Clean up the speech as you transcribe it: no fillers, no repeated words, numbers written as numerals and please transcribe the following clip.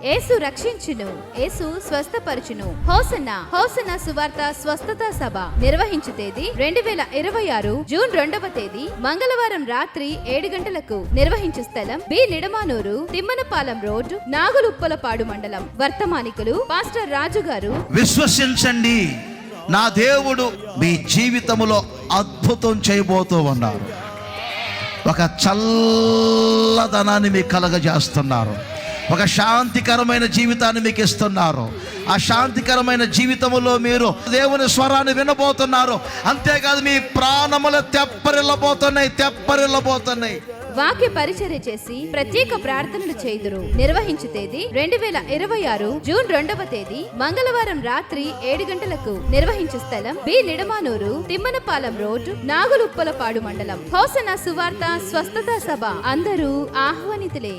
యేసు రక్షించును, యేసు స్వస్థపరచును. Hosanna hosanna సువార్త స్వస్థత సభ నిర్వహించు తేదీ 2026 జూన్ 2వ తేదీ మంగళవారం రాత్రి 7 గంటలకు. నిర్వహించు స్థలం బి నిడమానూరు, తిమ్మనపాలెం రోడ్, నాగులుప్పలపాడు మండలం. వర్తమానికులు పాస్టర్ రాజు గారు. విశ్వసించండి, నా దేవుడు మీ జీవితంలో అద్భుతం చేయబోతూ ఉన్నారు. ఒక చల్లదనాన్ని మీకు కలగజేస్తున్నారు. ఒక శాంతికరమైన జీవితాన్ని మీకు ఇస్తున్నారు. ఆ శాంతికరమైన జీవితంలో మీరు దేవుని స్వరాన్ని వినబోతున్నారు. అంతేకాదు, మీ ప్రాణములు తెప్పరిల్లబోతున్నాయి. వాక్య పరిచర్య చేసి ప్రత్యేక ప్రార్థనలు చేయుదురు. నిర్వహించు తేదీ 2026 జూన్ 2వ తేదీ మంగళవారం రాత్రి 7 గంటలకు. నిర్వహించు స్థలం బి నిడమానూరు, తిమ్మనపాలెం రోడ్, నాగులుప్పలపాడు మండలం. హోసన్నా సువార్త స్వస్థత సభ. అందరూ ఆహ్వానితులే.